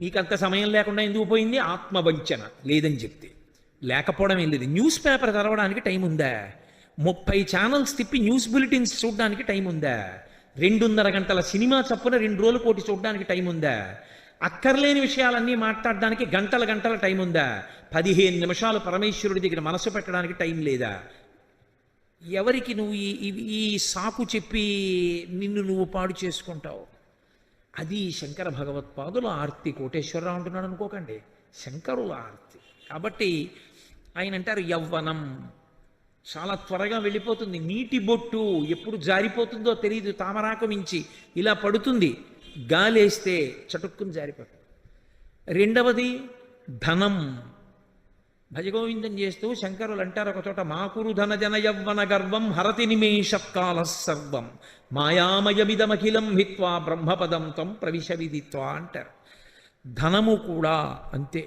నీకంత సమయం లేకుండా ఎందుకు పోయింది? ఆత్మవంచన లేదని చెప్తే. లేకపోవడం ఏం లేదు. న్యూస్ పేపర్ చదవడానికి టైం ఉందా? 30 ఛానల్స్ తిప్పి న్యూస్ బులెటిన్స్ చూడడానికి టైం ఉందా? 2.5 గంటల సినిమా చప్పున 2 రోజుల కోటి చూడడానికి టైం ఉందా? అక్కర్లేని విషయాలన్నీ మాట్లాడడానికి గంటల గంటల టైం ఉందా? 15 నిమిషాలు పరమేశ్వరుడి దగ్గర మనసు పెట్టడానికి టైం లేదా? ఎవరికి నువ్వు ఈ సాకు చెప్పి నిన్ను నువ్వు పాడు చేసుకుంటావు? అది శంకర భగవత్పాదుల ఆర్తి. కోటేశ్వరరావు అంటున్నాడు అనుకోకండి, శంకరుల ఆర్తి. కాబట్టి ఆయన అంటారు యవ్వనం చాలా త్వరగా వెళ్ళిపోతుంది. నీటి బొట్టు ఎప్పుడు జారిపోతుందో తెలియదు. తామరాకు మించి ఇలా పడుతుంది, గాలేస్తే చటుక్కుని జారిపోతుంది. రెండవది ధనం. భజగోవిందం చేస్తూ శంకరులు అంటారు ఒక చోట, మాకురు ధన జన యవ్వన గర్వం హరతి నిమేషకాల సర్వం మాయామయమిదమఖిలం హిత్వా బ్రహ్మపదం తం ప్రవిశ విదిత్వా అంటారు. ధనము కూడా అంతే.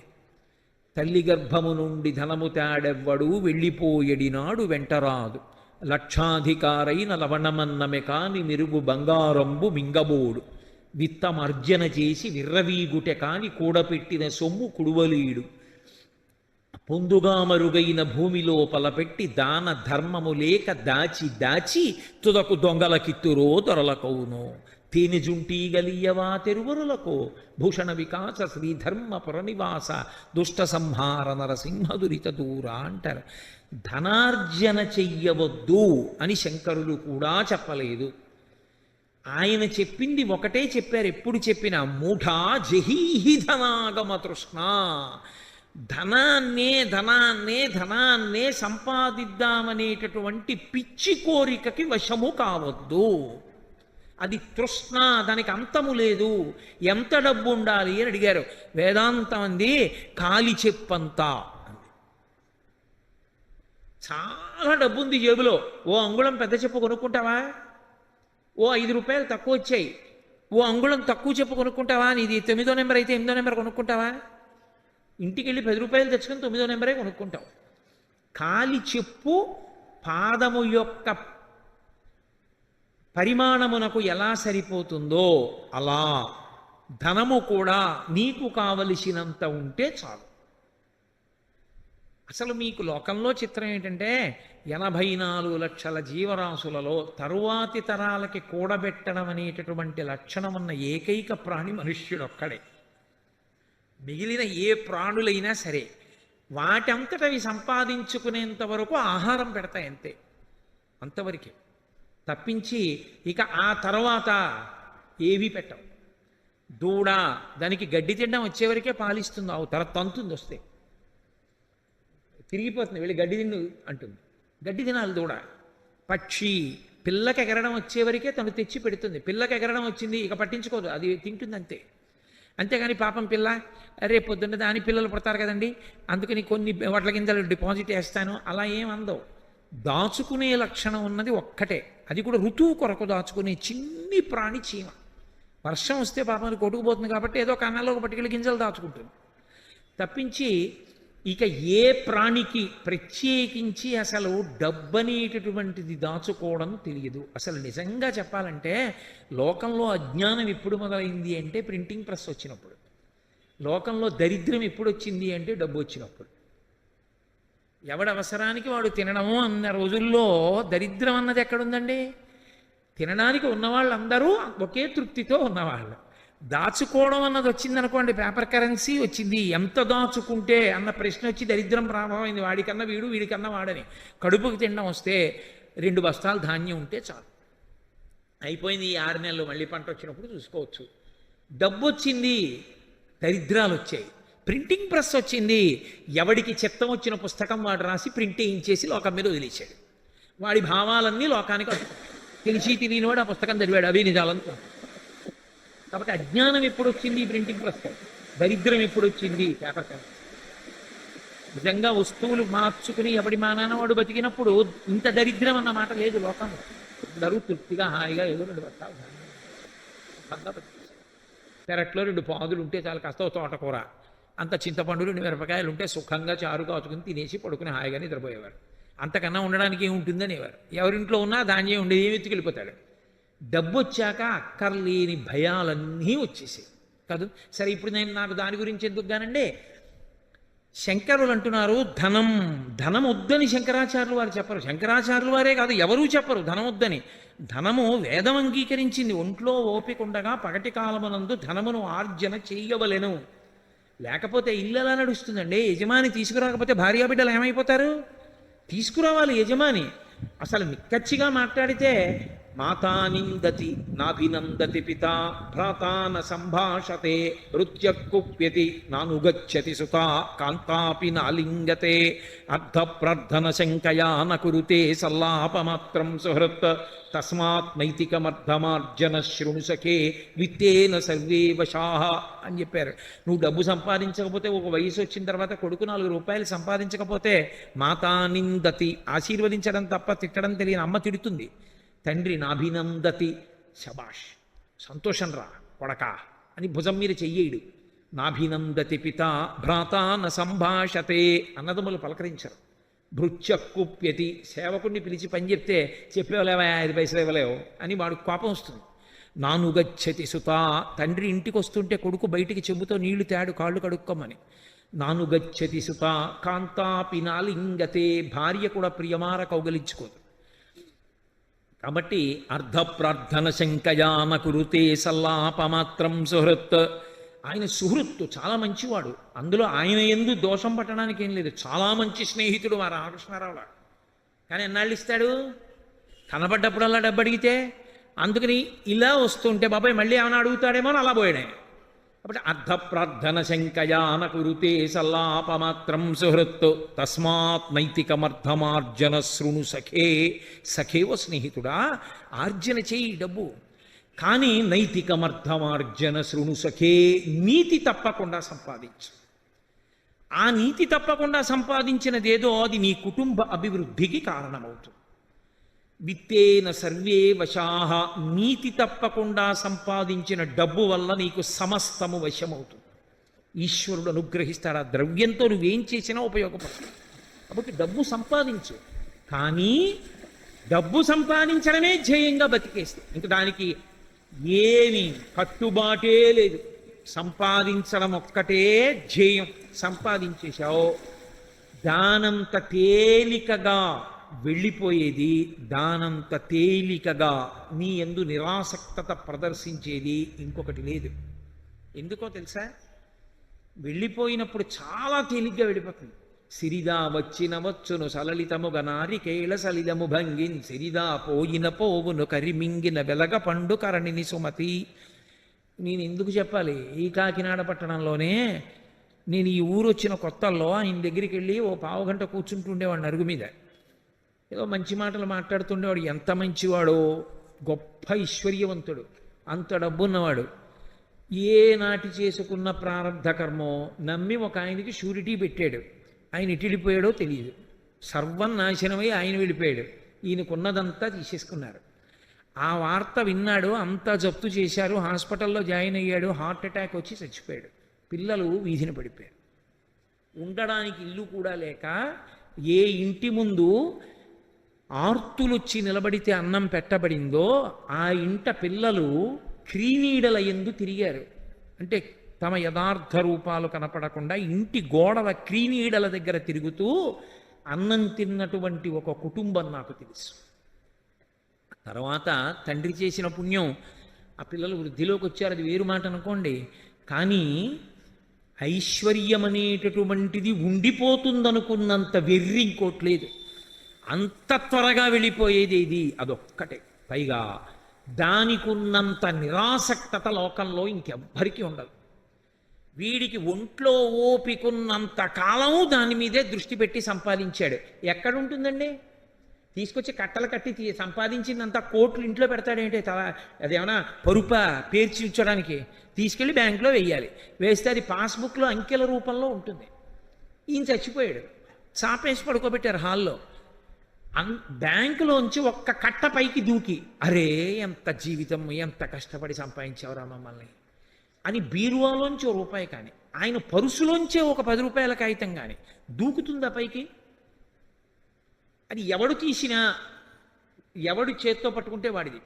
తల్లి గర్భము నుండి ధనము తాడెవ్వడు వెళ్ళిపోయడినాడు వెంటరాదు, లక్షాధికారైన లవణమన్నమె కాని మిరుగు బంగారంబు మింగబోడు, విత్తమర్జన చేసి విర్రవీగుటె కాని కూడపెట్టిన సొమ్ము కుడువలీడు, పొందుగా మరుగైన భూమి లోపల పెట్టి దాన ధర్మము లేక దాచి దాచి తుదకు దొంగలకిత్తురో దొరలకవును, తేనె జుంటీ గలియవా తెరువరులకు భూషణ వికాస శ్రీధర్మ పురనివాస దుష్ట సంహార నరసింహ దురిత దూర అంటారు. ధనార్జన చెయ్యవద్దు అని శంకరులు కూడా చెప్పలేదు. ఆయన చెప్పింది ఒకటే చెప్పారు. ఎప్పుడు చెప్పినా మూఢా జహీహి ధనాగమ తృష్ణ. ధనాన్నే ధనాన్నే ధనాన్నే సంపాదిద్దామనేటటువంటి పిచ్చి కోరికకి వశము కావద్దు. అది తృష్ణ, దానికి అంతము లేదు. ఎంత డబ్బు ఉండాలి అని అడిగారు. వేదాంతం అంది కాలి చెప్పంతా అంది. చాలా డబ్బు ఉంది జేబులో, ఓ అంగుళం పెద్ద చెప్పు కొనుక్కుంటావా? ఓ 5 రూపాయలు తక్కువ వచ్చాయి, ఓ అంగుళం తక్కువ చెప్పు కొనుక్కుంటావా? నీది 9వ నెంబర్ అయితే 8వ నెంబర్ కొనుక్కుంటావా? ఇంటికి వెళ్ళి 10 రూపాయలు తెచ్చుకొని 9వ నెంబరే కొనుక్కుంటావు. కాలి చెప్పు పాదము యొక్క పరిమాణమునకు ఎలా సరిపోతుందో అలా ధనము కూడా నీకు కావలసినంత ఉంటే చాలు. అసలు మీకు లోకంలో చిత్రం ఏంటంటే 84 లక్షల జీవరాశులలో తరువాతి తరాలకి కూడబెట్టడం అనేటటువంటి లక్షణం ఉన్న ఏకైక ప్రాణి మనుష్యుడొక్కడే. మిగిలిన ఏ ప్రాణులైనా సరే వాటంతటవి సంపాదించుకునేంత వరకు ఆహారం పెడతాయి, అంతే, అంతవరకే. తప్పించి ఇక ఆ తర్వాత ఏవీ పెట్టవు. దూడ దానికి గడ్డి తినడం వచ్చేవరకే పాలిస్తుంది, ఆవు తర్వాత తంతుంది, వస్తే తిరిగిపోతుంది, వెళ్ళి గడ్డి తిన్ను అంటుంది, గడ్డి తినాలి దూడ. పక్షి పిల్లకి ఎగరడం వచ్చేవరకే తను తెచ్చి పెడుతుంది. పిల్లకి ఎగరడం వచ్చింది ఇక పట్టించుకోదు, అది తింటుంది అంతే. అంతేగాని పాపం పిల్ల రేపు పొద్దున్న దాని పిల్లలు పుడతారు కదండి అందుకని కొన్ని వడ్ల గింజలు డిపాజిట్ వేస్తాను అలా ఏం అందవు. దాచుకునే లక్షణం ఉన్నది ఒక్కటే, అది కూడా ఋతువు కొరకు దాచుకునే చిన్ని ప్రాణి చీమ. వర్షం వస్తే పాపం అది కొట్టుకుపోతుంది కాబట్టి ఏదో కన్నాలో పట్టుకెళ్ళి గింజలు దాచుకుంటుంది. తప్పించి ఇక ఏ ప్రాణికి ప్రత్యేకించి అసలు డబ్బనేటటువంటిది దాచుకోవడం తెలియదు. అసలు నిజంగా చెప్పాలంటే లోకంలో అజ్ఞానం ఎప్పుడు మొదలైంది అంటే ప్రింటింగ్ ప్రెస్ వచ్చినప్పుడు. లోకంలో దరిద్రం ఎప్పుడు వచ్చింది అంటే డబ్బు వచ్చినప్పుడు. ఎవడ అవసరానికి వాడు తినడము అన్న రోజుల్లో దరిద్రం అన్నది ఎక్కడుందండి? తినడానికి ఉన్నవాళ్ళందరూ ఒకే తృప్తితో ఉన్నవాళ్ళు. దాచుకోవడం అన్నది వచ్చిందనుకోండి, పేపర్ కరెన్సీ వచ్చింది. ఎంత దాచుకుంటే అన్న ప్రశ్న వచ్చి దరిద్రం ప్రారంభమైంది. వాడికన్నా వీడు, వీడికన్నా వాడని. కడుపుకి తినడం వస్తే 2 బస్తాలు ధాన్యం ఉంటే చాలు, అయిపోయింది. ఈ 6 నెలలు మళ్ళీ పంట వచ్చినప్పుడు చూసుకోవచ్చు. డబ్బు వచ్చింది, దరిద్రాలు వచ్చాయి. ప్రింటింగ్ ప్రెస్ వచ్చింది, ఎవడికి చిత్తం వచ్చిన పుస్తకం వాడు రాసి ప్రింట్ వేయించేసి లోకం మీద వదిలేశాడు. వాడి భావాలన్నీ లోకానికి తెలిసి తెలియనివాడు ఆ పుస్తకం చదివాడు, అవి నిజాలంతా. కాబట్టి అజ్ఞానం ఎప్పుడు వచ్చింది? Printing press. దరిద్రం ఎప్పుడు వచ్చింది? Paper currency. నిజంగా వస్తువులు మార్చుకుని ఎవడి మానాన వాడు బతికినప్పుడు ఇంత దరిద్రం అన్న మాట లేదు లోకంలో. అందరూ తృప్తిగా హాయిగా ఏదో 2 బస్తాలు పెరట్లో 2 పాదులు ఉంటే చాలా కాస్త తోటకూర, అంత చింతపండు 2 మిరపకాయలు ఉంటే సుఖంగా చారు కాచుకుని తినేసి పడుకుని హాయిగా నిద్రపోయేవారు. అంతకన్నా ఉండడానికి ఏముంటుందనేవారు. ఎవరింట్లో ఉన్నా ధాన్యం ఉండేది, ఏమి ఎత్తుకెళ్ళిపోతాడు. డబ్బు వచ్చాక అక్కర్లేని భయాలన్నీ వచ్చేసాయి. కాదు. సరే, ఇప్పుడు నాకు దాని గురించి ఎందుకు కానండి. శంకరులు అంటున్నారు ధనం ధనం వద్దని శంకరాచార్యులు వారు చెప్పరు. శంకరాచార్యులు వారే కాదు, ఎవరూ చెప్పరు ధనం వద్దని. ధనము వేదం అంగీకరించింది. ఒంట్లో ఓపిక ఉండగా పగటి కాలమునందు ధనమును ఆర్జన చేయవలెను. లేకపోతే ఇల్లు ఎలా నడుస్తుందండి? యజమాని తీసుకురాకపోతే భార్యాబిడ్డలు ఏమైపోతారు? తీసుకురావాలి యజమాని. అసలు నిక్కచ్చిగా మాట్లాడితే మాతా నిందతి నాభినందతి పిత భ్రాతాన సంభాషతే నృత్యకుప్యతి నానుగచ్చతి సుత కాంతాపి నాలింగతే అర్ధప్రార్థన శంకయా నకురుతే సల్లాపమాత్రం సుహృత్ తస్మాత్ నైతికమర్థమార్జన శృణు సఖే విత్తేన సర్వే వశాః అని చెప్పారు. నువ్వు డబ్బు సంపాదించకపోతే, ఒక వయసు వచ్చిన తర్వాత కొడుకు 4 రూపాయలు సంపాదించకపోతే మాతా నిందతి, ఆశీర్వదించడం తప్ప తిట్టడం తెలియని అమ్మ తిడుతుంది. తండ్రి నాభినందతి, శబాష్ సంతోషం రా కొడక అని భుజం మీద చెయ్యేడు. నాభినందతి పిత భ్రాతాన సంభాషతే, అన్నదమ్ములు పలకరించరు. భృత్యకుప్యతి, సేవకుడిని పిలిచి పని చెప్తే చెప్పేవలేవా 5 పైసలు ఇవ్వలేవు అని వాడు కోపం వస్తుంది. నానుగచ్చతి సుత, తండ్రి ఇంటికి వస్తుంటే కొడుకు బయటికి చెంబుతో నీళ్లు తేడు కాళ్ళు కడుక్కోమని. నానుగచ్చతి సుత కాంతాపి నాలింగతే, భార్య కూడా ప్రియమార కౌగలించుకోదు. కాబట్టి అర్ధప్రార్థన శంకయాన కురుతే సల్లాపమాత్రం సుహృత్. ఆయన సుహృత్తు, చాలా మంచివాడు. అందులో ఆయన ఎందు దోషం పట్టడానికి ఏం లేదు. చాలా మంచి స్నేహితుడు మా రామకృష్ణారావు. కానీ ఎన్నాళ్ళు ఇస్తాడు? కనబడ్డప్పుడల్లా డబ్బు అడిగితే. అందుకని ఇలా వస్తుంటే బాబాయ్ మళ్ళీ ఏమైనా అడుగుతాడేమో అని అలా పోయాడే. కాబట్టి అర్ధప్రార్థన శంకయాన కురుతే సల్లాపమాత్రం సుహృత్ తస్మాత్ నైతికమర్థమార్జన శృణు సఖే. సఖేవ స్నేహితుడా, ఆర్జన చేయి డబ్బు, కానీ నైతికమర్థమార్జన శృణు సఖే, నీతి తప్పకుండా సంపాదించు. ఆ నీతి తప్పకుండా సంపాదించినదేదో అది నీ కుటుంబ అభివృద్ధికి కారణమవుతుంది. విత్తేన సర్వే వశాః, నీతి తప్పకుండా సంపాదించిన డబ్బు వల్ల నీకు సమస్తము వశమవుతుంది. ఈశ్వరుడు అనుగ్రహిస్తాడు. ఆ ద్రవ్యంతో నువ్వేం చేసినా ఉపయోగపడుతుంది. కాబట్టి డబ్బు సంపాదించు, కానీ డబ్బు సంపాదించడమే ధ్యేయంగా బతికేస్తుంది. ఇంక దానికి ఏమీ కట్టుబాటే లేదు. సంపాదించడం ఒక్కటే ధ్యేయం. సంపాదించేశావు, దానంత తేలికగా వెళ్ళిపోయేది, దానంత తేలికగా నీ యందు నిరాసక్తత ప్రదర్శించేది ఇంకొకటి లేదు. ఎందుకో తెలుసా? వెళ్ళిపోయినప్పుడు చాలా తేలిగ్గా వెళ్ళిపోతుంది. సిరిదా వచ్చిన వచ్చును సలలితముగ నారికేళ సలిలము భంగిన్ సిరిదా పోయిన పోవును కరిమింగిన వెలగ పండు కరణిని సుమతి. నేను ఎందుకు చెప్పాలి? ఈ కాకినాడ పట్టణంలోనే నేను ఈ ఊరు వచ్చిన కొత్తల్లో ఆయన దగ్గరికి వెళ్ళి ఓ పావుగంట కూర్చుంటుండేవాడిని అరుగు మీద. ఏదో మంచి మాటలు మాట్లాడుతుండేవాడు. ఎంత మంచివాడో, గొప్ప ఐశ్వర్యవంతుడు, అంత డబ్బున్నవాడు. ఏ నాటి చేసుకున్న ప్రారంధ కర్మో నమ్మి ఒక ఆయనకి షూరిటీ పెట్టాడు. ఆయన ఎటు వెళ్ళిపోయాడో తెలియదు. సర్వం నాశనమై ఆయన వెళ్ళిపోయాడు. ఈయనకున్నదంతా తీసేసుకున్నారు. ఆ వార్త విన్నాడు, అంతా జప్తు చేశారు. హాస్పిటల్లో జాయిన్ అయ్యాడు. హార్ట్ అటాక్ వచ్చి చచ్చిపోయాడు. పిల్లలు వీధిన పడిపోయారు. ఉండడానికి ఇల్లు కూడా లేక ఏ ఇంటి ముందు ఆర్తులొచ్చి నిలబడితే అన్నం పెట్టబడిందో ఆ ఇంట పిల్లలు క్రీనీడల యందు తిరిగారు. అంటే తమ యథార్థ రూపాలు కనపడకుండా ఇంటి గోడల క్రీనీడల దగ్గర తిరుగుతూ అన్నం తిన్నటువంటి ఒక కుటుంబం నాకు తెలుసు. తర్వాత తండ్రి చేసిన పుణ్యం, ఆ పిల్లలు వృద్ధిలోకి వచ్చారు, అది వేరు మాట అనుకోండి. కానీ ఐశ్వర్యం అనేటటువంటిది ఉండిపోతుందనుకున్నంత వెర్రి ఇంకోట్లేదు. అంత త్వరగా వెళ్ళిపోయేది ఇది అదొక్కటే. పైగా దానికున్నంత నిరాసక్తత లోకంలో ఇంకెవ్వరికీ ఉండదు. వీడికి ఒంట్లో ఓపికున్నంత కాలం దాని మీదే దృష్టి పెట్టి సంపాదించాడు. ఎక్కడుంటుందండి? తీసుకొచ్చి కట్టలు కట్టి సంపాదించిందంతా కోట్లు ఇంట్లో పెడతాడేంటి? అదేమన్నా పరుప పేర్చి ఉంచడానికి తీసుకెళ్ళి బ్యాంకులో వెయ్యాలి. వేస్తే అది పాస్బుక్లో అంకెల రూపంలో ఉంటుంది. ఈయన చచ్చిపోయాడు, చాపేసి పడుకోబెట్టారు హాల్లో. బ్యాంకులోంచి ఒక్క కట్ట పైకి దూకి, అరే ఎంత జీవితం, ఎంత కష్టపడి సంపాదించేవరా మమ్మల్ని అని బీరువాలోంచి ₹1 కానీ, ఆయన పరుసులోంచే ఒక ₹10 కాగితం కానీ దూకుతుందా పైకి? అది ఎవడు తీసినా, ఎవడు చేత్తో పట్టుకుంటే వాడిది.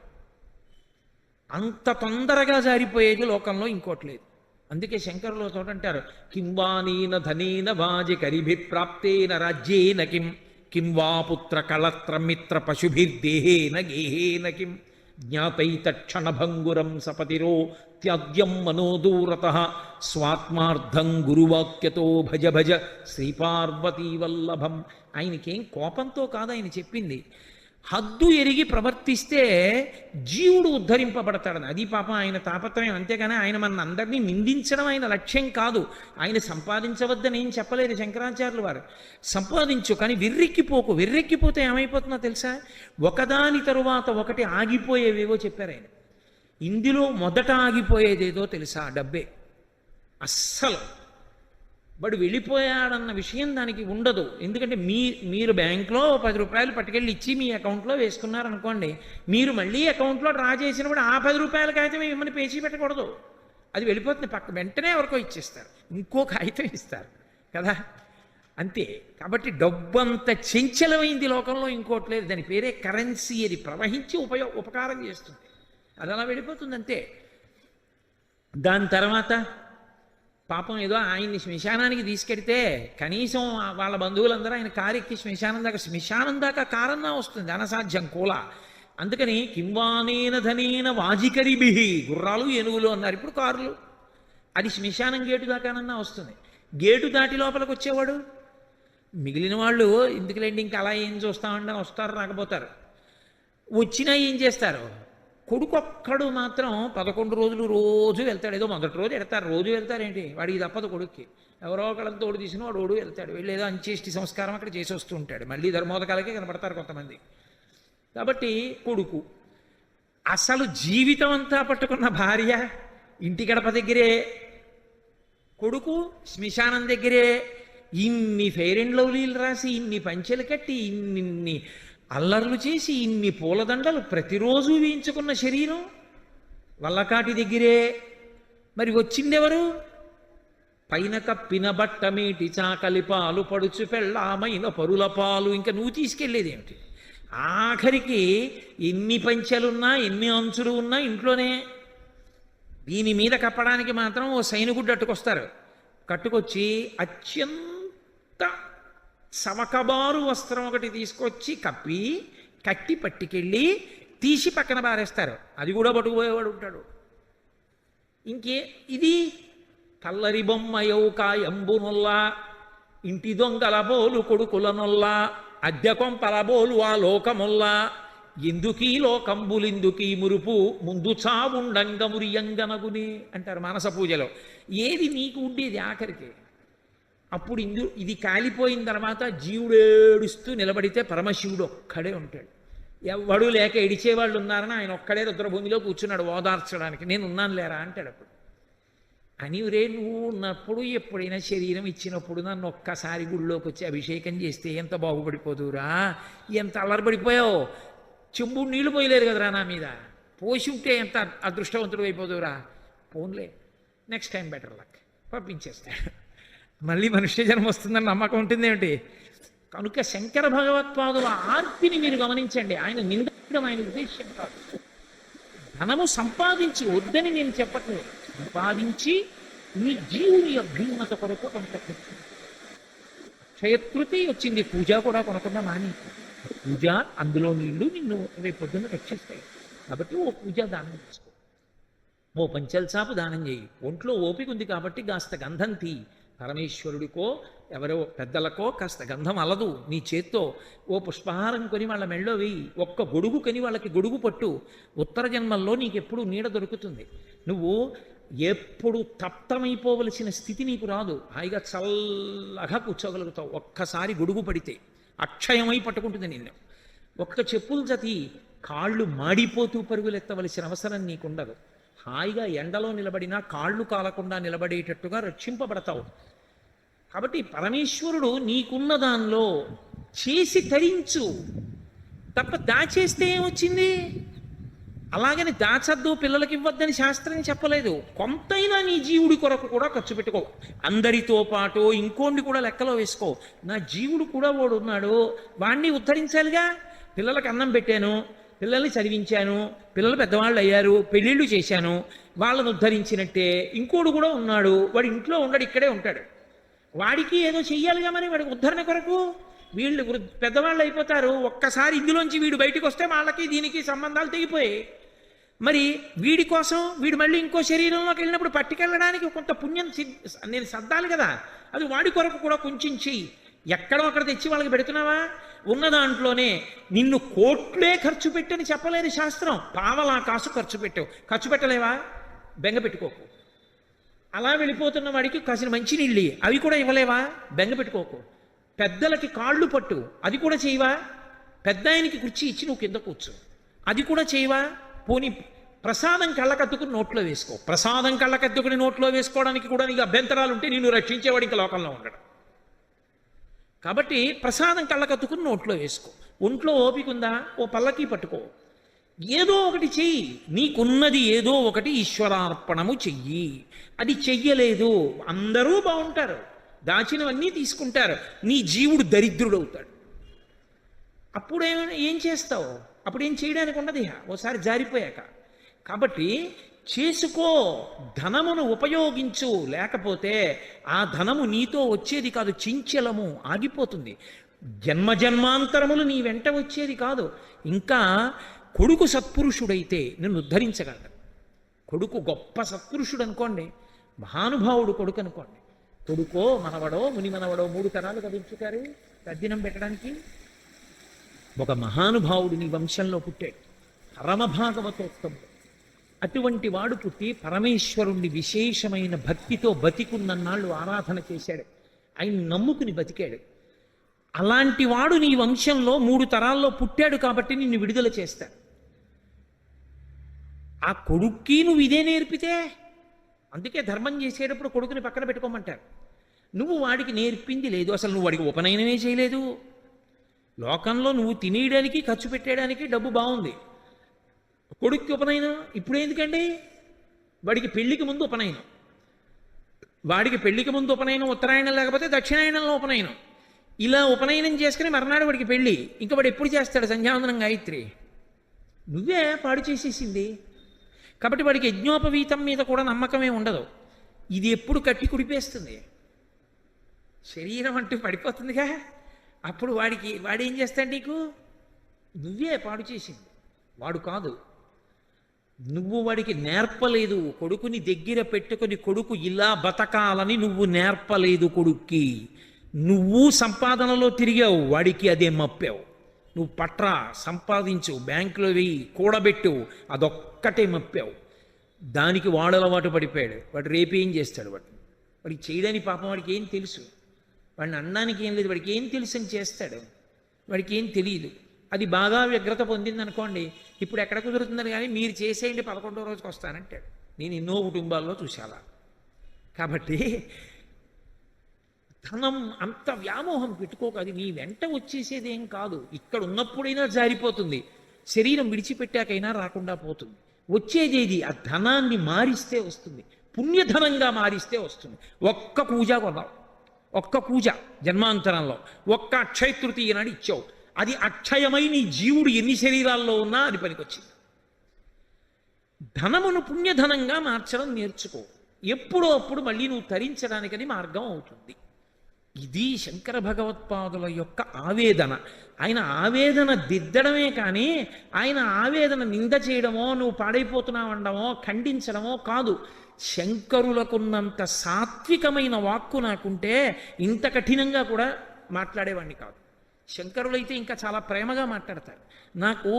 అంత తొందరగా జారిపోయేది లోకంలో ఇంకోటి లేదు. అందుకే శంకరులు చోట అంటారు, కింవానీన ధనేన వాజి కరిభిప్రాప్తేన రాజ్యేన కిం కిం వా పుత్ర కళత్రమిత్ర పశుభిర్దేహేన గేహేన కిం జ్ఞాతైతక్షణభంగురం సపతిరో త్యాజ్యం మనోదూరత స్వాత్మార్థం గురువాక్యతో భజ భజ శ్రీపార్వతీ వల్లభం. ఆయనకేం కోపంతో కాదు ఆయన చెప్పింది, హద్దు ఎరిగి ప్రవర్తిస్తే జీవుడు ఉద్ధరింపబడతాడని. అది పాపం ఆయన తాపత్రయం. అంతేగాని ఆయన మన అందరినీ నిందించడం ఆయన లక్ష్యం కాదు. ఆయన సంపాదించవద్దని ఏం చెప్పలేదు శంకరాచార్యులు వారు. సంపాదించు, కానీ వెర్రెక్కిపోకు. వెర్రెక్కిపోతే ఏమైపోతుందో తెలుసా, ఒకదాని తరువాత ఒకటి ఆగిపోయేవేవో చెప్పారు ఆయన. ఇందులో మొదట ఆగిపోయేదేదో తెలుసా, డబ్బే. అస్సలు వాడు వెళ్ళిపోయాడన్న విషయం దానికి ఉండదు. ఎందుకంటే మీరు బ్యాంక్లో 10 రూపాయలు పట్టుకెళ్ళి ఇచ్చి మీ అకౌంట్లో వేసుకున్నారనుకోండి, మీరు మళ్ళీ అకౌంట్లో డ్రా చేసినప్పుడు ఆ 10 రూపాయల కాగితం మిమ్మల్ని పేచీ పెట్టకూడదు. అది వెళ్ళిపోతుంది పక్క, వెంటనే ఎవరికో ఇచ్చేస్తారు, ఇంకో కాగితం ఇస్తారు కదా, అంతే. కాబట్టి డబ్బు అంత చంచలమైంది లోకంలో ఇంకోటి లేదు. దాని పేరే కరెన్సీ. అది ప్రవహించి ఉపకారం చేస్తుంది, అది అలా వెళ్ళిపోతుంది అంతే. దాని తర్వాత పాపం ఏదో ఆయన్ని శ్మశానానికి తీసుకెడితే కనీసం వాళ్ళ బంధువులందరూ ఆయన కారెక్కి శ్మశానం దాకా కారన్నా వస్తుంది, అనసాధ్యం కూల. అందుకని కింవానేన ధనేన వాజికరిభిహి, గుర్రాలు ఏనుగులు అన్నారు, ఇప్పుడు కారులు. అది శ్మశానం గేటు దాకానన్నా వస్తుంది. గేటు దాటి లోపలికి వచ్చేవాడు, మిగిలిన వాళ్ళు ఎందుకులేండి ఇంకా అలా ఏం చూస్తామంటే వస్తారు, రాకపోతారు. వచ్చినా ఏం చేస్తారు, కొడుకొక్కడు మాత్రం 11 రోజులు రోజు వెళ్తాడు. ఏదో మొదటి రోజు వెళ్తారు, రోజు వెళ్తారేంటి, వాడికి తప్పదు కొడుక్కి. ఎవరో ఒకళ్ళని తోడు తీసిన వాడు వెళ్తాడు, వెళ్ళి ఏదో అంచేష్టి సంస్కారం అక్కడ చేసి వస్తూ ఉంటాడు. మళ్ళీ ధర్మోదకాలకే కనపడతారు కొంతమంది. కాబట్టి కొడుకు అసలు జీవితం అంతా పట్టుకున్న భార్య ఇంటి గడప దగ్గరే, కొడుకు శ్మశానం దగ్గరే. ఇన్ని ఫెయిర్ అండ్ లవ్లీలు రాసి, ఇన్ని పంచెలు కట్టి, ఇన్ని అల్లర్లు చేసి, ఇన్ని పూలదండలు ప్రతిరోజు వేయించుకున్న శరీరం వల్లకాటి దగ్గరే. మరి వచ్చిందెవరు, పైన కప్పిన బట్టమేటి చాకలి పాలు పడుచు పెళ్ళామైన పరుల పాలు. ఇంకా నువ్వు తీసుకెళ్ళేది ఏమిటి? ఆఖరికి ఎన్ని పంచెలున్నా ఎన్ని అంచులు ఉన్నా ఇంట్లోనే. దీని మీద కప్పడానికి మాత్రం ఓ సైనికుడు అట్టుకొస్తారు, కట్టుకొచ్చి అత్యంత సమకబారు వస్త్రం ఒకటి తీసుకొచ్చి కట్టి పట్టుకెళ్ళి తీసి పక్కన పారేస్తారు. అది కూడా పట్టుకుపోయేవాడు ఉంటాడు. ఇంకే ఇది కల్లరి బొమ్మయౌకాయంబునొల్లా, ఇంటి దొంగల బోలు కొడుకులనొల్లా, అద్దె కొంపల బోలు ఆ లోకమొల్లా, ఎందుకీ లోకంబులిందుకీ మురుపు ముందు చావుండంగమురియంగనగునే అంటారు మానస పూజలో. ఏది నీకు ఉండేది ఆఖరికి? అప్పుడు ఇది కాలిపోయిన తర్వాత జీవుడు ఏడుస్తూ నిలబడితే పరమశివుడు ఒక్కడే ఉంటాడు. ఎవడు లేక ఏడిచేవాళ్ళు ఉన్నారని ఆయన ఒక్కడే రుద్రభూమిలో కూర్చున్నాడు ఓదార్చడానికి. నేను ఉన్నాను లేరా అంటాడు. అప్పుడు అని రే, నువ్వు ఉన్నప్పుడు ఎప్పుడైనా శరీరం ఇచ్చినప్పుడు నన్ను ఒక్కసారి గుళ్ళోకి వచ్చి అభిషేకం చేస్తే ఎంత బాగుపడిపోదురా, ఎంత అల్లరిపడిపోయావు. చెంబుడు నీళ్లు పోయలేరు కదరా నా మీద, పోసి ఉంటే ఎంత అదృష్టవంతుడు అయిపోదురా. పోన్లే, నెక్స్ట్ టైం బెటర్ లక్, పంపించేస్తాడు. మళ్ళీ మనుష్య జన్మ వస్తుందని నమ్మకం ఉంటుందేమిటి? కనుక శంకర భగవత్పాదుల ఆర్తిని మీరు గమనించండి. ఆయన నిందడం ఆయన ఉద్దేశ్యం కాదు. ధనము సంపాదించి వద్దని నేను చెప్పట్లేదు, సంపాదించి నీ జీవుని అభ్యున్నత కొరకు కొంత క్షయతృతి వచ్చింది, పూజ కూడా కొనకుండా మాని. పూజ అందులో నీళ్లు నిన్ను రేపు పొద్దున్న రక్షిస్తాయి. కాబట్టి ఓ పూజ దానం చేసుకో, ఓ పంచల్సాపు దానం చేయి. ఒంట్లో ఓపిక ఉంది కాబట్టి కాస్త గంధం తీ. పరమేశ్వరుడికో ఎవరో పెద్దలకో కాస్త గంధం అలదు నీ చేత్తో. ఓ పుష్పహారం కొని వాళ్ళ మెళ్ళో వేయి. ఒక్క గొడుగు కొని వాళ్ళకి గొడుగు పట్టు. ఉత్తర జన్మల్లో నీకెప్పుడు నీడ దొరుకుతుంది. నువ్వు ఎప్పుడు తప్తమైపోవలసిన స్థితి నీకు రాదు. హాయిగా చల్లగా కూర్చోగలుగుతావు. ఒక్కసారి గొడుగు పడితే అక్షయమై పట్టుకుంటుంది నిన్ను. ఒక్క చెప్పులు జతి కాళ్ళు మాడిపోతూ పరుగులెత్తవలసిన అవసరం నీకుండదు. హాయిగా ఎండలో నిలబడినా కాళ్ళు కాలకుండా నిలబడేటట్టుగా రక్షింపబడతావు. కాబట్టి పరమేశ్వరుడు నీకున్న దానిలో చేసి తరించు తప్ప దాచేస్తే ఏమొచ్చింది? అలాగని దాచద్దు, పిల్లలకి ఇవ్వద్దని శాస్త్రం చెప్పలేదు. కొంతైనా నీ జీవుడి కొరకు కూడా ఖర్చు పెట్టుకో. అందరితో పాటు ఇంకోండి కూడా లెక్కలో వేసుకో. నా జీవుడు కూడా వాడు ఉన్నాడు, వాణ్ణి ఉద్ధరించాలిగా. పిల్లలకు అన్నం పెట్టాను, పిల్లల్ని చదివించాను, పిల్లలు పెద్దవాళ్ళు అయ్యారు, పెళ్ళిళ్ళు చేశాను. వాళ్ళను ఉద్ధరించినట్టే ఇంకోడు కూడా ఉన్నాడు, వాడు ఇంట్లో ఉండడు, ఇక్కడే ఉంటాడు. వాడికి ఏదో చెయ్యాలిగా మరి, వాడికి ఉద్ధరణ కొరకు. వీళ్ళు పెద్దవాళ్ళు అయిపోతారు, ఒక్కసారి ఇందులోంచి వీడు బయటకు వస్తే వాళ్ళకి దీనికి సంబంధాలు తెగిపోయాయి. మరి వీడి కోసం వీడు మళ్ళీ ఇంకో శరీరంలోకి వెళ్ళినప్పుడు పట్టుకెళ్ళడానికి కొంత పుణ్యం నేను సర్దాలి కదా, అది వాడి కొరకు కూడా కొంచెం చెయ్యి. ఎక్కడో అక్కడ తెచ్చి వాళ్ళకి పెడుతున్నావా? ఉన్న దాంట్లోనే నిన్ను కోట్లే ఖర్చు పెట్టని చెప్పలేదు శాస్త్రం, పావలా కాసు ఖర్చు పెట్టావు. ఖర్చు పెట్టలేవా? బెంగ పెట్టుకోకు. అలా వెళ్ళిపోతున్న వాడికి కాసిన మంచినీళ్ళు అవి కూడా ఇవ్వలేవా? బెంగ పెట్టుకోకు. పెద్దలకి కాళ్ళు పట్టు, అది కూడా చేయవా? పెద్ద ఆయనకి కుర్చీ ఇచ్చి నువ్వు కింద కూర్చో, అది కూడా చేయవా? పోనీ ప్రసాదం కళ్ళకద్దుకుని నోట్లో వేసుకో. ప్రసాదం కళ్ళకద్దుకుని నోట్లో వేసుకోవడానికి కూడా నీకు అభ్యంతరాలు ఉంటే నిన్ను రక్షించేవాడు ఇంకా లోకంలో ఉండడు. కాబట్టి ప్రసాదం కళ్ళకద్దుకుని నోట్లో వేసుకో. ఒంట్లో ఓపిక ఉందా? ఓ పల్లకి పట్టుకో, ఏదో ఒకటి చెయ్యి. నీకున్నది ఏదో ఒకటి ఈశ్వరార్పణము చెయ్యి. అది చెయ్యలేదు, అందరూ బాగుంటారు, దాచినవన్నీ తీసుకుంటారు, నీ జీవుడు దరిద్రుడవుతాడు. అప్పుడేమైనా ఏం చేస్తావు? అప్పుడేం చేయడానికి ఉండదు ఓసారి జారిపోయాక. కాబట్టి చేసుకో, ధనమును ఉపయోగించు. లేకపోతే ఆ ధనము నీతో వచ్చేది కాదు, చించలము ఆగిపోతుంది. జన్మజన్మాంతరములు నీ వెంట వచ్చేది కాదు. ఇంకా కొడుకు సత్పురుషుడైతే నిన్ను ఉద్ధరించగలడు. కొడుకు గొప్ప సత్పురుషుడు అనుకోండి, మహానుభావుడు కొడుకు అనుకోండి, కొడుకో మనవడో ముని మనవడో 3 తరాలు కదించుతారు తద్దినం పెట్టడానికి. ఒక మహానుభావుడు నీ వంశంలో పుట్టాడు, పరమభాగవతోత్తముడు. అటువంటి వాడు పుట్టి పరమేశ్వరుణ్ణి విశేషమైన భక్తితో బతికున్నన్నాళ్ళు ఆరాధన చేశాడు, ఆయన నమ్ముకుని బతికాడు. అలాంటి వాడు నీ వంశంలో 3 తరాల్లో పుట్టాడు కాబట్టి నిన్ను విడుదల చేస్తాడు. ఆ కొడుక్కి నువ్వు ఇదే నేర్పితే, అందుకే ధర్మం చేసేటప్పుడు కొడుకుని పక్కన పెట్టుకోమంటారు. నువ్వు వాడికి నేర్పింది లేదు, అసలు నువ్వు వాడికి ఉపనయనమే చేయలేదు. లోకంలో నువ్వు తినేయడానికి ఖర్చు పెట్టేయడానికి డబ్బు బాగుంది, కొడుక్కి ఉపనయనం ఇప్పుడు ఎందుకండి? వాడికి పెళ్లికి ముందు ఉపనయనం, వాడికి పెళ్లికి ముందు ఉపనయనం, ఉత్తరాయణం లేకపోతే దక్షిణాయనంలో ఉపనయనం. ఇలా ఉపనయనం చేసుకుని మర్నాడు వాడికి పెళ్ళి. ఇంకా వాడు ఎప్పుడు చేస్తాడు సంధ్యావందనం గాయత్రి? నువ్వే పాడు చేసేసింది. కాబట్టి వాడికి యజ్ఞోపవీతం మీద కూడా నమ్మకమే ఉండదు. ఇది ఎప్పుడు కట్టి కుడిపేస్తుంది, శరీరం అంటూ పడిపోతుందిగా. అప్పుడు వాడేం చేస్తాడు నీకు? నువ్వే పాడు చేసింది, వాడు కాదు. నువ్వు వాడికి నేర్పలేదు. కొడుకుని దగ్గర పెట్టుకొని కొడుకు ఇలా బతకాలని నువ్వు నేర్పలేదు కొడుక్కి. నువ్వు సంపాదనలో తిరిగావు, వాడికి అదే మప్పావు. నువ్వు పట్రా, సంపాదించు, బ్యాంకులో వెయ్యి, కూడబెట్టు, అదొక్కటే మప్పావు. దానికి వాడు అలవాటు పడిపోయాడు. వాడు రేపేం చేస్తాడు? వాడికి చేయడానికి పాపం వాడికి ఏం తెలుసు? వాడిని అన్నానికి ఏం లేదు, వాడికి ఏం తెలుసు అని చేస్తాడు. వాడికి ఏం తెలియదు. అది బాగా వ్యగ్రత పొందిందనుకోండి, ఇప్పుడు ఎక్కడ కుదురుతుందని, కానీ మీరు చేసేయండి 11వ రోజుకి వస్తానంటాడు. నేను ఎన్నో కుటుంబాల్లో చూశాలా. కాబట్టి ధనం అంత వ్యామోహం పెట్టుకోక, అది నీ వెంట వచ్చేసేదేం కాదు. ఇక్కడ ఉన్నప్పుడైనా జారిపోతుంది, శరీరం విడిచిపెట్టాకైనా రాకుండా పోతుంది. వచ్చేదేది ఆ ధనాన్ని మారిస్తే వస్తుంది, పుణ్యధనంగా మారిస్తే వస్తుంది. ఒక్క పూజ కొన్నావు, ఒక్క పూజ జన్మాంతరంలో, ఒక్క అక్షయ తృతీయ నాడు ఇచ్చావు, అది అక్షయమై నీ జీవుడు ఎన్ని శరీరాల్లో ఉన్నా అది పనికొచ్చింది. ధనమును పుణ్యధనంగా మార్చడం నేర్చుకో. ఎప్పుడో అప్పుడు మళ్ళీ నువ్వు తరించడానికని మార్గం అవుతుంది. ఇది శంకర భగవత్పాదుల యొక్క ఆవేదన. ఆయన ఆవేదన దిద్దడమే కానీ ఆయన ఆవేదన నింద చేయడమో, నువ్వు పాడైపోతున్నావనడమో, ఖండించడమో కాదు. శంకరులకున్నంత సాత్వికమైన వాక్కు నాకుంటే ఇంత కఠినంగా కూడా మాట్లాడేవాడిని కాదు. శంకరులైతే ఇంకా చాలా ప్రేమగా మాట్లాడతారు. నాకు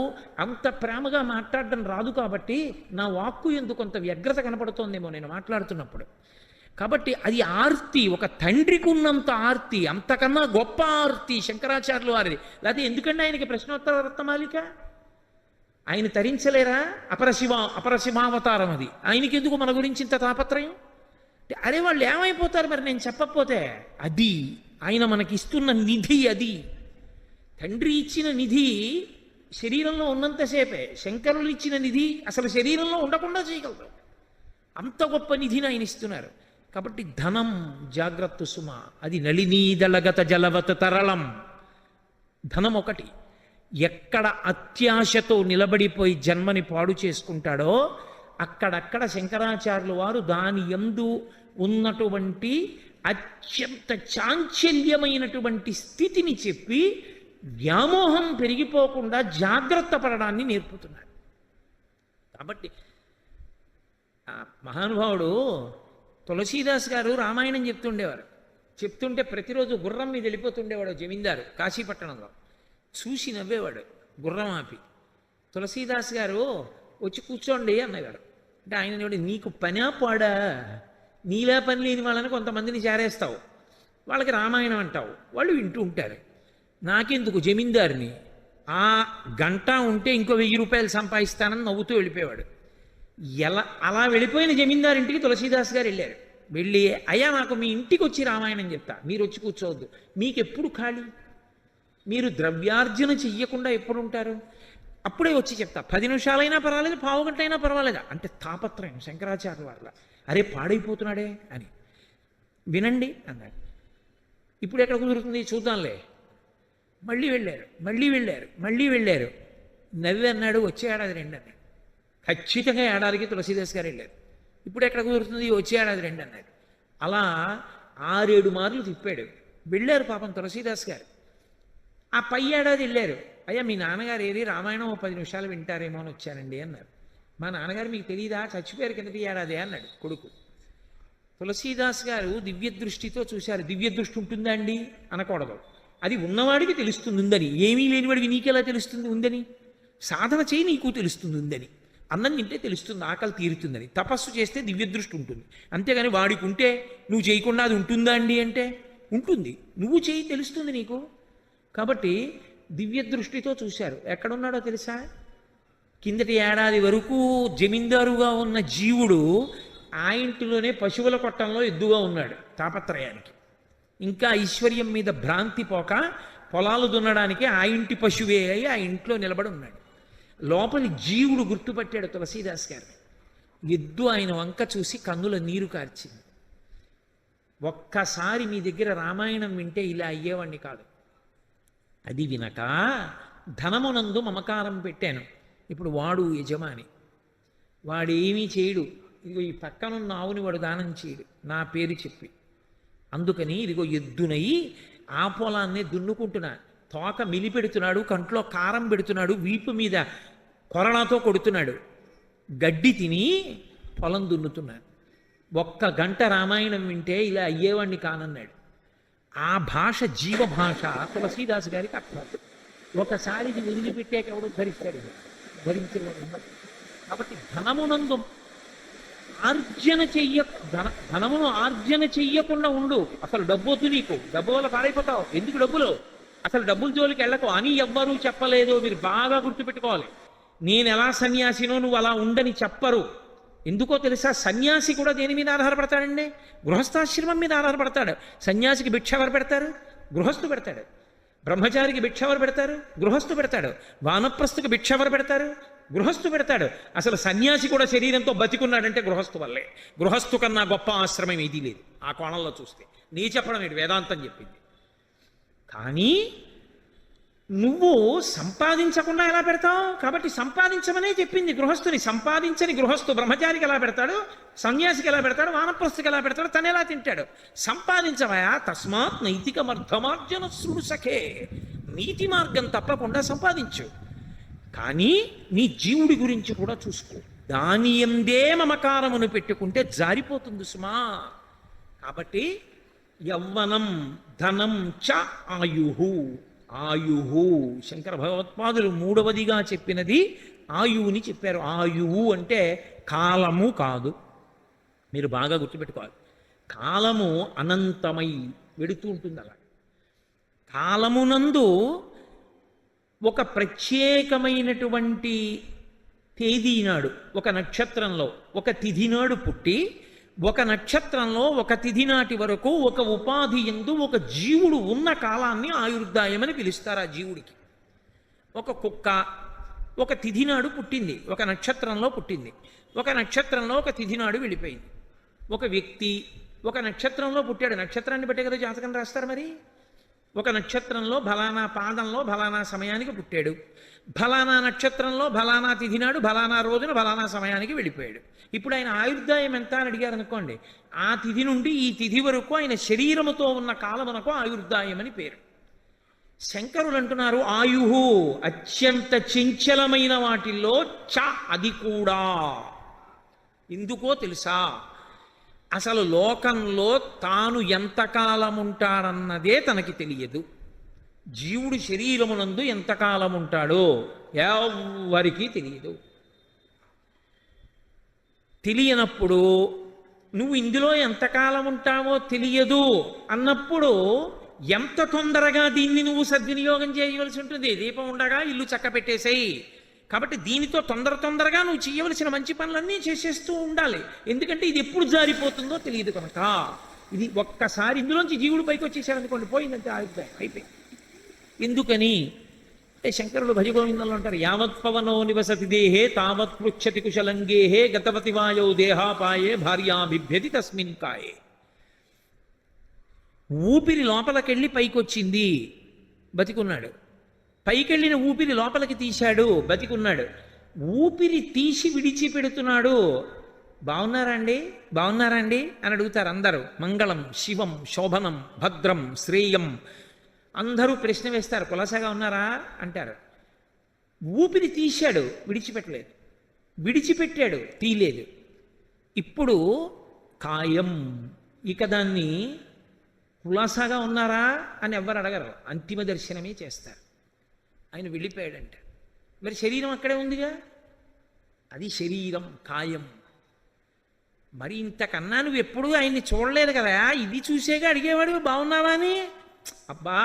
అంత ప్రేమగా మాట్లాడడం రాదు కాబట్టి నా వాక్కు ఎందుకు కొంత వ్యగ్రత కనపడుతోందేమో నేను మాట్లాడుతున్నప్పుడు. కాబట్టి అది ఆర్తి, ఒక తండ్రికి ఉన్నంత ఆర్తి, అంతకన్నా గొప్ప ఆర్తి శంకరాచార్యులు వారిది. లేకపోతే ఎందుకంటే ఆయనకి ప్రశ్నోత్తర రత్నమాలిక? ఆయన తరించలేరా? అపరశివావతారం అది. ఆయనకి ఎందుకు మన గురించి ఇంత తాపత్రయం? అరే వాళ్ళు ఏమైపోతారు మరి నేను చెప్పకపోతే? అది ఆయన మనకిస్తున్న నిధి. అది తండ్రి ఇచ్చిన నిధి శరీరంలో ఉన్నంతసేపే. శంకరులు ఇచ్చిన నిధి అసలు శరీరంలో ఉండకుండా చేయగలరు. అంత గొప్ప నిధిని ఆయన ఇస్తున్నారు. కాబట్టి ధనం జాగ్రత్త సుమ, అది నళినీదళగత జలవత తరళం. ధనం ఒకటి. ఎక్కడ అత్యాశతో నిలబడిపోయి జన్మని పాడు చేసుకుంటాడో అక్కడక్కడ శంకరాచార్యుల వారు దాని యందు ఉన్నటువంటి అత్యంత చాంచల్యమైనటువంటి స్థితిని చెప్పి వ్యామోహం పెరిగిపోకుండా జాగ్రత్త పడడాన్ని నేర్పుతున్నాడు. కాబట్టి మహానుభావుడు తులసీదాస్ గారు రామాయణం చెప్తుండేవారు. చెప్తుంటే ప్రతిరోజు గుర్రం మీద వెళ్ళిపోతుండేవాడు జమీందారు కాశీపట్టణంలో. చూసి నవ్వేవాడు గుర్రం ఆపి. తులసీదాస్ గారు వచ్చి కూర్చోండి అన్నగారు. అంటే ఆయన నీకు పనా పాడా, నీలా పని లేని వాళ్ళని కొంతమందిని చేరేస్తావు, వాళ్ళకి రామాయణం అంటావు, వాళ్ళు వింటూ ఉంటారు. నాకెందుకు జమీందారిని, ఆ గంట ఉంటే ఇంకో 1000 రూపాయలు సంపాదిస్తానని నవ్వుతూ వెళ్ళిపోయేవాడు. అలా వెళ్ళిపోయిన జమీందారింటికి తులసీదాస్ గారు వెళ్ళారు. వెళ్ళి అయ్యా నాకు మీ ఇంటికి వచ్చి రామాయణం చెప్తా, మీరు వచ్చి కూర్చోవద్దు, మీకు ఎప్పుడు ఖాళీ, మీరు ద్రవ్యార్జన చెయ్యకుండా ఎప్పుడు ఉంటారు, అప్పుడే వచ్చి చెప్తా, 10 నిమిషాలైనా పర్వాలేదు, పావు గంట అయినా పర్వాలేదు. అంటే తాపత్రయం శంకరాచార్య వాళ్ళ. అరే పాడైపోతున్నాడే అని. వినండి అన్నాడు. ఇప్పుడు ఎక్కడ కుదురుతుంది చూద్దాంలే. మళ్ళీ వెళ్ళారు. నవ్వి అన్నాడు వచ్చే ఏడాది రండి అన్నాడు. ఖచ్చితంగా ఏడాదికి తులసీదాస్ గారు వెళ్ళారు. ఇప్పుడు ఎక్కడ కుదురుతుంది, వచ్చే ఏడాది రండి అన్నాడు. అలా 6-7 మార్లు తిప్పాడు. వెళ్ళారు పాపం తులసీదాస్ గారు. ఆ పై ఏడాది వెళ్ళారు. అయ్యా మీ నాన్నగారు ఏది రామాయణం 10 నిమిషాలు వింటారేమో అని వచ్చానండి అన్నారు. మా నాన్నగారు మీకు తెలియదా, చచ్చిపోయారు కిందటి ఏడాది అన్నాడు కొడుకు. తులసీదాస్ గారు దివ్య దృష్టితో చూశారు. దివ్య దృష్టి ఉంటుందా అండి అనకూడదు, అది ఉన్నవాడికి తెలుస్తుంది ఉందని. ఏమీ లేనివాడికి నీకెలా తెలుస్తుంది ఉందని? సాధన చేయి నీకు తెలుస్తుంది ఉందని. అన్నం తింటే తెలుస్తుంది ఆకలి తీరుతుందని. తపస్సు చేస్తే దివ్య దృష్టి ఉంటుంది. అంతేగాని వాడికి ఉంటే నువ్వు చేయకుండా అది ఉంటుందా అండి అంటే ఉంటుంది. నువ్వు చేయి తెలుస్తుంది నీకు. కాబట్టి దివ్య దృష్టితో చూశారు. ఎక్కడున్నాడో తెలుసా? కిందటి ఏడాది వరకు జమీందారుగా ఉన్న జీవుడు ఆ ఇంటిలోనే పశువుల కొట్టంలో ఎద్దుగా ఉన్నాడు తాపత్రయానికి. ఇంకా ఐశ్వర్యం మీద భ్రాంతి పోక పొలాలు దున్నడానికి ఆ ఇంటి పశువే అయి ఆ ఇంట్లో నిలబడి ఉన్నాడు. లోపలి జీవుడు గుర్తుపట్టాడు తులసీదాస్ గారు. ఎద్దు ఆయన వంక చూసి కన్నుల నీరు కార్చింది. ఒక్కసారి మీ దగ్గర రామాయణం వింటే ఇలా అయ్యేవాడిని కాదు. అది వినక ధనమునందు మమకారం పెట్టాను. ఇప్పుడు వాడు యజమాని, వాడేమీ చేయడు. ఇదిగో ఈ పక్కనున్న ఆవుని వాడు దానం చేయడు నా పేరు చెప్పి. అందుకని ఇదిగో ఎద్దునై ఆ పొలాన్ని దున్నుకుంటున్నా, తోక మిలిపెడుతున్నాడు, కంట్లో కారం పెడుతున్నాడు, వీపు మీద కొరడాతో కొడుతున్నాడు, గడ్డి తిని పొలం దున్నుతున్నాడు. 1 గంట రామాయణం వింటే ఇలా అయ్యేవాడిని కానన్నాడు. ఆ భాష జీవభాష తులసీదాస్ గారికి అర్థం. ఒకసారి ఇది వదిలిపెట్టాక ఎవడు ధరిస్తాడు, ధరించేవాడు. కాబట్టి ధనమునందు ధనమును ఆర్జన చెయ్యకుండా ఉండు. అసలు డబ్బు వద్దు నీకు, డబ్బు వల్ల పాడైపోతావు. ఎందుకు డబ్బులు? అసలు డబ్బుల జోలికి వెళ్ళకు అని ఎవ్వరూ చెప్పలేదు. మీరు బాగా గుర్తుపెట్టుకోవాలి. నేను ఎలా సన్యాసినో నువ్వు అలా ఉండని చెప్పరు. ఎందుకో తెలుసా? సన్యాసి కూడా దేని మీద ఆధారపడతాడండి? గృహస్థాశ్రమం మీద ఆధారపడతాడు. సన్యాసికి భిక్ష ఎవరు పెడతారు? గృహస్థు పెడతాడు. బ్రహ్మచారికి భిక్ష ఎవరు పెడతారు? గృహస్థు పెడతాడు. వానప్రస్థుకి భిక్ష ఎవరు పెడతారు? గృహస్థు పెడతాడు. అసలు సన్యాసి కూడా శరీరంతో బతికున్నాడంటే గృహస్థు వల్లే. గృహస్థు కన్నా గొప్ప ఆశ్రమం ఏదీ లేదు ఆ కోణంలో చూస్తే. నీ చెప్పడం ఏంటి, వేదాంతం చెప్పింది. కానీ నువ్వు సంపాదించకుండా ఎలా పెడతావు? కాబట్టి సంపాదించమనే చెప్పింది గృహస్థుని. సంపాదించని గృహస్థు బ్రహ్మచారికి ఎలా పెడతాడు, సన్యాసికి ఎలా పెడతాడు, వానప్రస్థికి ఎలా పెడతాడు, తను ఎలా తింటాడు? సంపాదించవయా. తస్మాత్ నైతికమర్థమార్జన శృణు సఖే. నీతి మార్గం తప్పకుండా సంపాదించు, కానీ నీ జీవుడి గురించి కూడా చూసుకో. దాని ఎందే మమకారమును పెట్టుకుంటే జారిపోతుంది సుమా. కాబట్టి యవ్వనం ధనం చ ఆయుహు. ఆయుహు శంకర భగవత్పాదులు 3వదిగా చెప్పినది ఆయువుని చెప్పారు. ఆయువు అంటే కాలము కాదు. మీరు బాగా గుర్తుపెట్టుకోవాలి. కాలము అనంతమై వెడుతూ ఉంటుంది. అలా కాలమునందు ఒక ప్రత్యేకమైనటువంటి తేదీ నాడు, ఒక నక్షత్రంలో ఒక తిథి నాడు పుట్టి, ఒక నక్షత్రంలో ఒక తిథి నాటి వరకు ఒక ఉపాధి ఎందు ఒక జీవుడు ఉన్న కాలాన్ని ఆయుర్దాయమని పిలుస్తారు. ఆ జీవుడికి ఒక కుక్క ఒక తిథి నాడు పుట్టింది, ఒక నక్షత్రంలో పుట్టింది, ఒక నక్షత్రంలో ఒక తిథి నాడు వెళ్ళిపోయింది. ఒక వ్యక్తి ఒక నక్షత్రంలో పుట్టాడు. నక్షత్రాన్ని బట్టే కదా జాతకం రాస్తారు. మరి ఒక నక్షత్రంలో ఫలానా పాదంలో ఫలానా సమయానికి పుట్టాడు, ఫలానా నక్షత్రంలో ఫలానా తిథి నాడు ఫలానా రోజున ఫలానా సమయానికి వెళ్ళిపోయాడు. ఇప్పుడు ఆయన ఆయుర్దాయం ఎంత అని అడిగారు అనుకోండి, ఆ తిథి నుండి ఈ తిథి వరకు ఆయన శరీరముతో ఉన్న కాలమునకు ఆయుర్దాయం అని పేరు. శంకరులు అంటున్నారు ఆయుహు అత్యంత చంచలమైన వాటిల్లో చ అది కూడా. ఎందుకో తెలుసా? అసలు లోకంలో తాను ఎంతకాలం ఉంటాడన్నదే తనకి తెలియదు. జీవుడు శరీరమునందు ఎంతకాలం ఉంటాడో ఎవ్వరికీ తెలియదు. తెలియనప్పుడు నువ్వు ఇందులో ఎంతకాలం ఉంటావో తెలియదు అన్నప్పుడు ఎంత తొందరగా దీన్ని నువ్వు సద్వినియోగం చేయవలసి ఉంటుంది. దీపం ఉండగా ఇల్లు చక్క పెట్టేసేయి. కాబట్టి దీనితో తొందరగా నువ్వు చేయవలసిన మంచి పనులన్నీ చేసేస్తూ ఉండాలి. ఎందుకంటే ఇది ఎప్పుడు జారిపోతుందో తెలియదు కనుక. ఇది ఒక్కసారి ఇందులోంచి జీవుడు పైకి వచ్చేసాడనుకోండి, పోయిందంటే ఆయుర్దాయం అయిపోయింది. ఎందుకని అంటే శంకరులు భజగోవిందంలో అంటారు, యావత్ పవనో నివసతి దేహే తావత్ పృచ్చతి కుశలంగేహే గతవతి వాయౌ దేహాపాయే భార్యాభిభ్యతి తస్మిన్ కాయే. ఊపిరి లోపలికెళ్ళి పైకొచ్చింది, బతికున్నాడు. పైకెళ్ళిన ఊపిరి లోపలికి తీశాడు, బతికున్నాడు. ఊపిరి తీసి విడిచిపెడుతున్నాడు. బాగున్నారండి బాగున్నారండి అని అడుగుతారు అందరూ. మంగళం శివం శోభనం భద్రం శ్రేయం అందరూ ప్రశ్న వేస్తారు. కులాసాగా ఉన్నారా అంటారు. ఊపిరి తీశాడు, విడిచిపెట్టలేదు. విడిచిపెట్టాడు, తీయలేదు. ఇప్పుడు కాయం. ఇక దాన్ని కులాసాగా ఉన్నారా అని ఎవ్వరు అడగరు, అంతిమ దర్శనమే చేస్తారు. ఆయన వెళ్ళిపోయాడంట. మరి శరీరం అక్కడే ఉందిగా, అది శరీరం కాయం. మరి ఇంతకన్నా నువ్వు ఎప్పుడూ ఆయన్ని చూడలేదు కదా, ఇది చూసేగా అడిగేవాడు బాగున్నావా అని. అబ్బా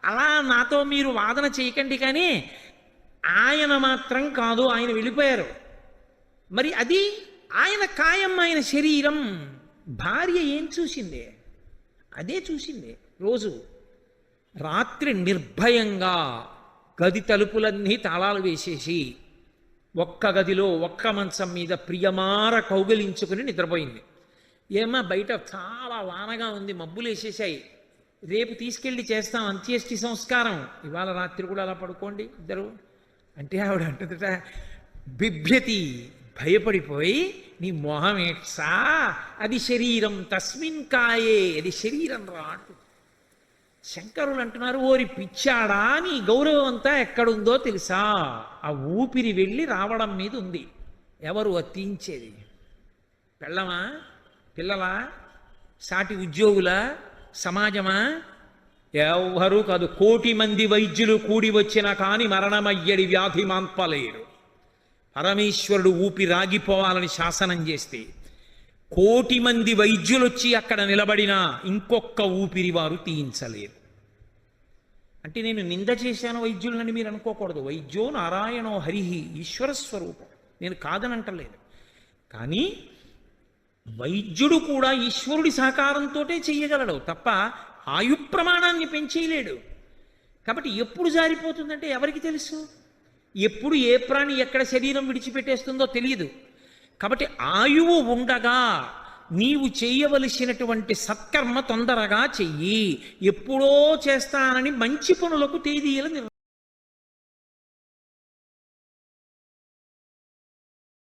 అలా నాతో మీరు వాదన చేయకండి. కానీ ఆయన మాత్రం కాదు, ఆయన వెళ్ళిపోయారు. మరి అది ఆయన కాయం, ఆయన శరీరం. భార్య ఏం చూసింది? అదే చూసింది. రోజు రాత్రి నిర్భయంగా గది తలుపులన్నీ తాళాలు వేసేసి ఒక్క గదిలో ఒక్క మంచం మీద ప్రియమార కౌగిలించుకుని నిద్రపోయింది. ఏమా బయట చాలా వానగా ఉంది, మబ్బులు వేసేసాయి, రేపు తీసుకెళ్ళి చేస్తాం అంత్యేష్టి సంస్కారం, ఇవాళ రాత్రి కూడా అలా పడుకోండి ఇద్దరు అంటే ఆవిడ అంటుందట, బిభ్యతి భయపడిపోయి, నీ మొహం ఏట్సా, అది శరీరం తస్మిన్ కాయే, అది శరీరం రాటు. శంకరులు అంటున్నారు, ఓరి పిచ్చాడా, నీ గౌరవం అంతా ఎక్కడుందో తెలుసా? ఆ ఊపిరి వెళ్ళి రావడం మీద ఉంది. ఎవరు అతించేది? పెళ్ళమా, పిల్లలా, సాటి ఉద్యోగుల, సమాజమా? ఎవ్వరూ కాదు. 1,000,000 మంది వైద్యులు కూడి వచ్చినా కానీ మరణమయ్యడి వ్యాధి మాన్పలేరు. పరమేశ్వరుడు ఊపిరాగిపోవాలని శాసనం చేస్తే 1,000,000 మంది వైద్యులు వచ్చి అక్కడ నిలబడినా ఇంకొక ఊపిరి వారు తీయించలేరు. అంటే నేను నింద చేశాను వైద్యులని మీరు అనుకోకూడదు. వైద్యో నారాయణో హరిహి, ఈశ్వర స్వరూపం, నేను కాదనంటలేదు. కానీ వైద్యుడు కూడా ఈశ్వరుడి సహకారంతో చెయ్యగలడు తప్ప ఆయు ప్రమాణాన్ని పెంచేయలేడు. కాబట్టి ఎప్పుడు జారిపోతుందంటే ఎవరికి తెలుసు? ఎప్పుడు ఏ ప్రాణి ఎక్కడ శరీరం విడిచిపెట్టేస్తుందో తెలియదు. కాబట్టి ఆయువు ఉండగా నీవు చేయవలసినటువంటి సత్కర్మ తొందరగా చెయ్యి. ఎప్పుడో చేస్తానని మంచి పనులకు తేదీలు